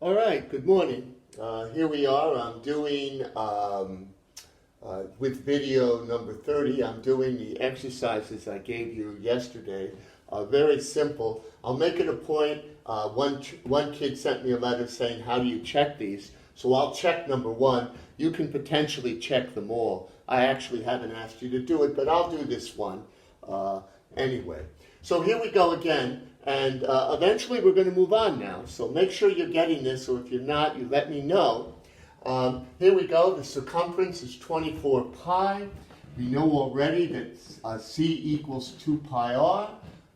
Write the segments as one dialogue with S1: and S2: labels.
S1: All right, good morning. Here we are. I'm doing, with video number 30, I'm doing the exercises I gave you yesterday. Very simple. I'll make it a point. One kid sent me a letter saying, how do you check these? So I'll check number one. You can potentially check them all. I actually haven't asked you to do it, but I'll do this one anyway. So here we go again. And eventually we're going to move on now. So make sure you're getting this, or if you're not, you let me know. Here we go. The circumference is 24 pi. We know already that c equals 2 pi r.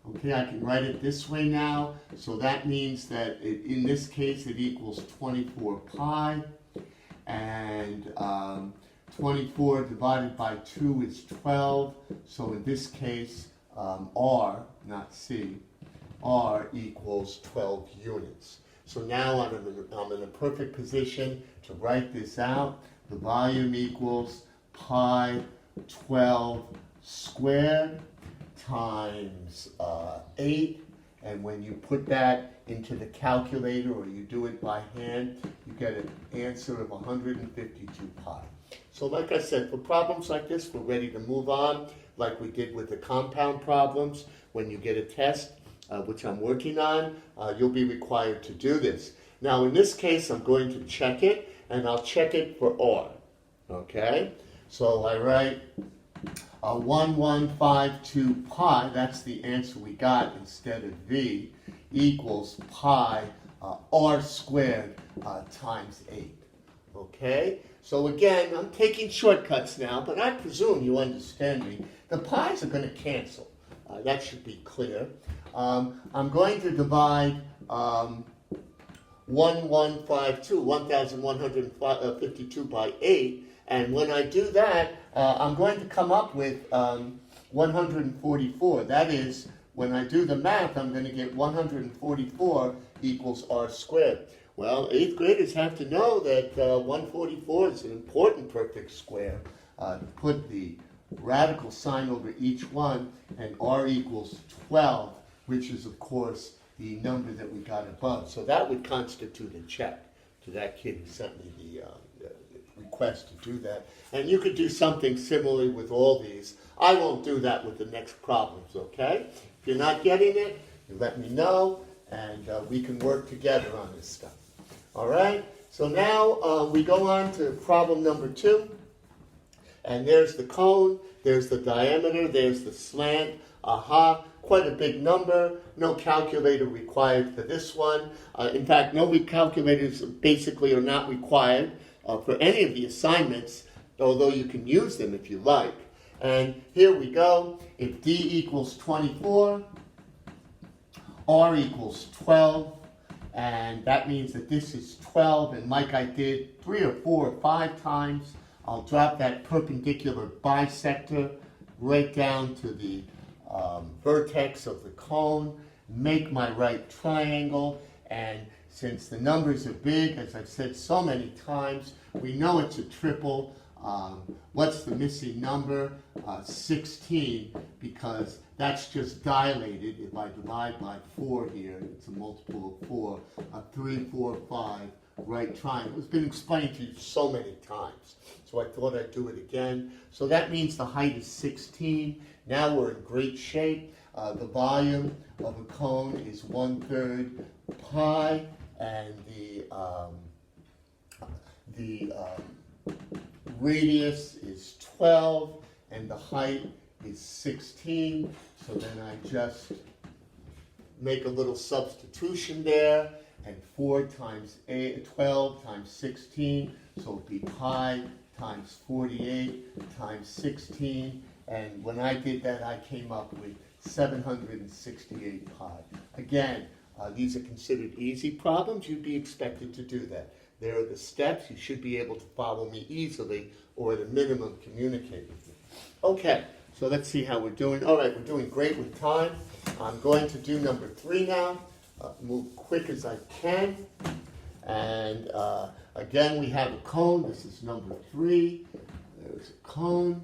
S1: Okay, I can write it this way now. So that means that in this case it equals 24 pi. And 24 divided by 2 is 12. So in this case, r, not c, r equals 12 units. So now I'm in a perfect position to write this out. The volume equals pi 12 squared times 8. And when you put that into the calculator or you do it by hand, you get an answer of 152 pi. So like I said, for problems like this, we're ready to move on, like we did with the compound problems. When you get a test, which I'm working on, you'll be required to do this. Now in this case, I'm going to check it, and I'll check it for r. Okay? So I write 1152 pi, that's the answer we got instead of v, equals pi r squared times 8. Okay? So again, I'm taking shortcuts now, but I presume you understand me. The pi's are going to cancel. That should be clear. I'm going to divide 1152 by 8, and when I do that, I'm going to come up with 144. That is, when I do the math, I'm going to get 144 equals r squared. Well, 8th graders have to know that 144 is an important perfect square. Put the radical sign over each one, and r equals 12, which is, of course, the number that we got above. So that would constitute a check to that kid who sent me the request to do that. And you could do something similar with all these. I won't do that with the next problems, okay? If you're not getting it, you let me know, and we can work together on this stuff. All right? So now we go on to problem number 2. And there's the cone, there's the diameter, there's the slant. Aha, quite a big number. No calculator required for this one. In fact, no calculators basically are not required for any of the assignments, although you can use them if you like. And here we go. If d equals 24, r equals 12, and that means that this is 12, and like I did 3 or 4 or 5 times, I'll drop that perpendicular bisector right down to the vertex of the cone, make my right triangle, and since the numbers are big, as I've said so many times, we know it's a triple. What's the missing number? 16, because that's just dilated. If I divide by 4 here, it's a multiple of 4, 3, 4, 5, right triangle. It's been explained to you so many times, so I thought I'd do it again. So that means the height is 16. Now we're in great shape. The volume of a cone is 1/3 pi, and the radius is 12, and the height is 16. So then I just make a little substitution there, and 4 times 12 times 16, so it'd be pi times 48 times 16, and when I did that, I came up with 768 pi. Again, these are considered easy problems. You'd be expected to do that. There are the steps. You should be able to follow me easily, or at a minimum, communicate with me. Okay, so let's see how we're doing. All right, we're doing great with time. I'm going to do number 3 now. Move quick as I can. And again, we have a cone. This is number 3. There's a cone.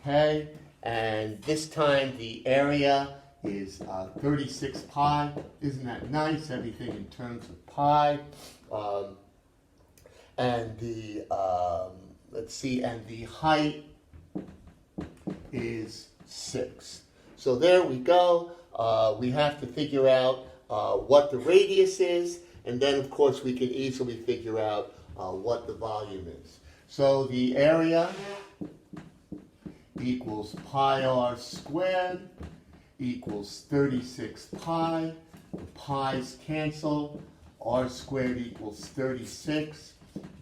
S1: Okay, and this time the area is 36 pi. Isn't that nice? Everything in terms of pi. And the, let's see, and the height is 6. So there we go. We have to figure out what the radius is, and then of course we can easily figure out what the volume is. So the area equals pi r squared equals 36 pi. The pi's cancel. R squared equals 36.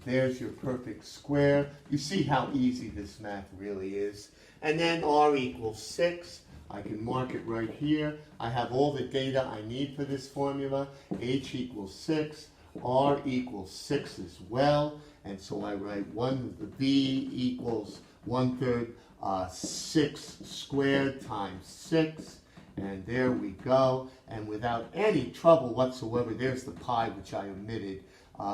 S1: There's your perfect square. You see how easy this math really is. And then r equals 6. I can mark it right here. I have all the data I need for this formula. H equals 6. R equals 6 as well. And so I write V equals 1/3 6 squared times 6. And there we go. And without any trouble whatsoever, there's the pi which I omitted.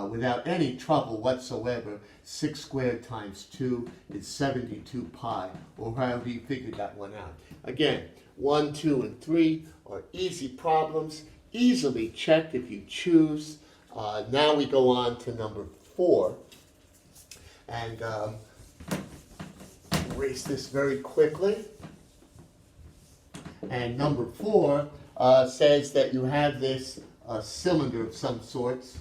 S1: Without any trouble whatsoever, 6 squared times 2 is 72 pi, or however you figured that one out. Again, 1, 2, and 3 are easy problems, easily checked if you choose. Now we go on to number 4. And erase this very quickly. And number 4 says that you have this cylinder of some sorts.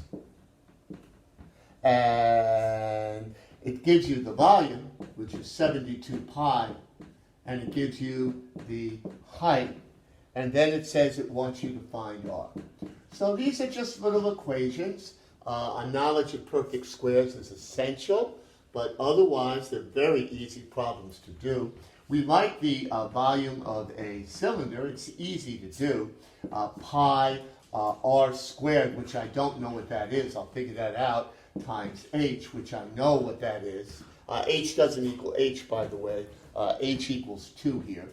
S1: And it gives you the volume, which is 72 pi, and it gives you the height, and then it says it wants you to find r. So these are just little equations. A knowledge of perfect squares is essential, but otherwise they're very easy problems to do. We like the volume of a cylinder. It's easy to do. Pi r squared, which I don't know what that is. I'll figure that out, times h, which I know what that is. H doesn't equal h, by the way. H equals 2 here.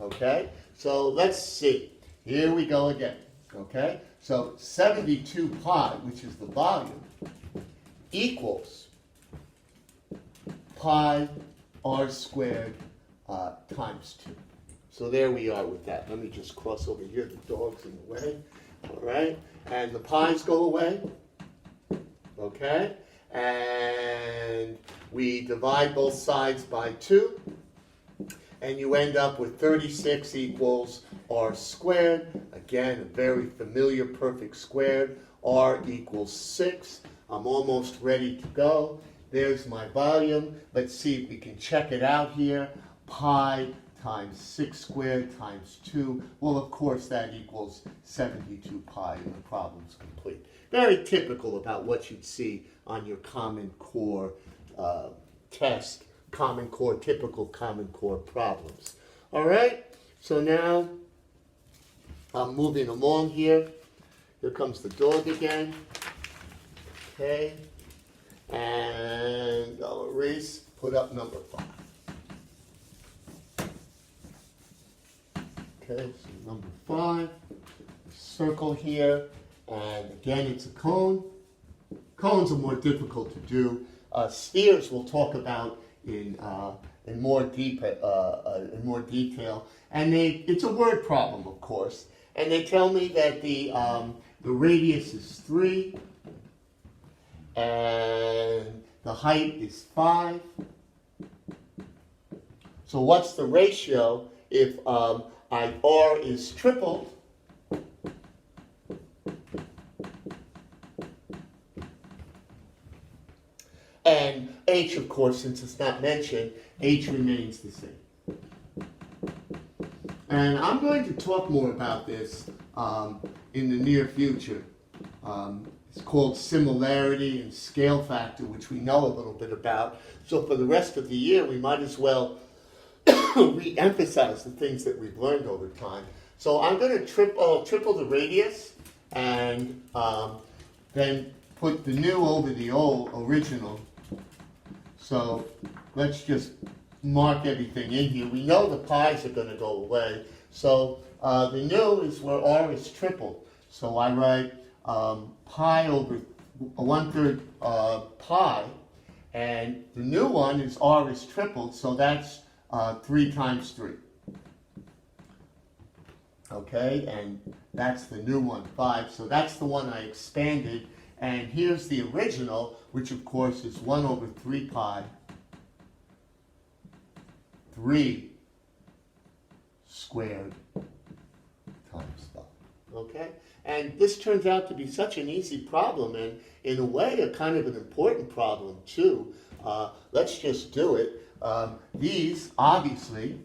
S1: Okay? So let's see. Here we go again. Okay? So 72 pi, which is the volume, equals pi r squared times 2. So there we are with that. Let me just cross over here. The dog's in the way. All right? And the pi's go away. Okay? And we divide both sides by 2. And you end up with 36 equals r squared. Again, a very familiar perfect squared. R equals 6. I'm almost ready to go. There's my volume. Let's see if we can check it out here. Pi times 6 squared times 2. Well, of course, that equals 72 pi, and the problem's complete. Very typical about what you'd see on your Common Core test. Common Core, typical Common Core problems. All right, so now I'm moving along here. Here comes the dog again. Okay, and I'll erase, put up number 5. Okay, so number 5, circle here, and again it's a cone. Cones are more difficult to do. Spheres we'll talk about in more detail, and it's a word problem, of course. And they tell me that the radius is 3, and the height is 5. So what's the ratio if r is tripled? And h, of course, since it's not mentioned, h remains the same. And I'm going to talk more about this in the near future. It's called similarity and scale factor, which we know a little bit about. So for the rest of the year, we might as well re-emphasize the things that we've learned over time. So I'm going to triple the radius, and then put the new over the old original. So let's just mark everything in here. We know the pi's are going to go away. So the new is where r is tripled. So I write pi over 1/3 pi, and the new one is r is tripled, so that's 3 times 3. Okay, and that's the new one, 5. So that's the one I expanded. And here's the original, which of course is 1 over 3 pi 3 squared times 5. Okay? And this turns out to be such an easy problem, and in a way a kind of an important problem too. Let's just do it. These obviously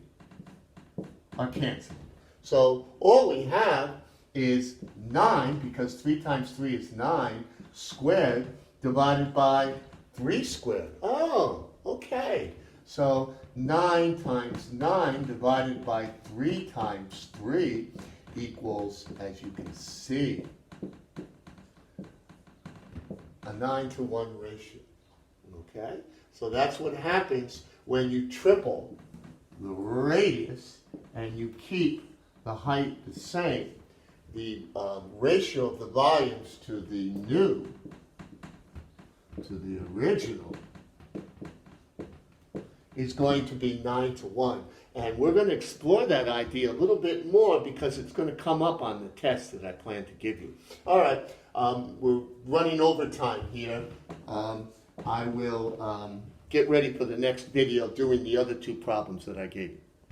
S1: are canceled. So all we have is 9, because 3 times 3 is 9, squared divided by 3 squared. Oh, okay. So 9 times 9 divided by 3 times 3 equals, as you can see, a 9 to 1 ratio. Okay? So that's what happens when you triple the radius and you keep the height the same. The ratio of the volumes to the new, to the original, is going to be 9 to 1. And we're going to explore that idea a little bit more because it's going to come up on the test that I plan to give you. All right, we're running over time here. I will get ready for the next video doing the other 2 problems that I gave you.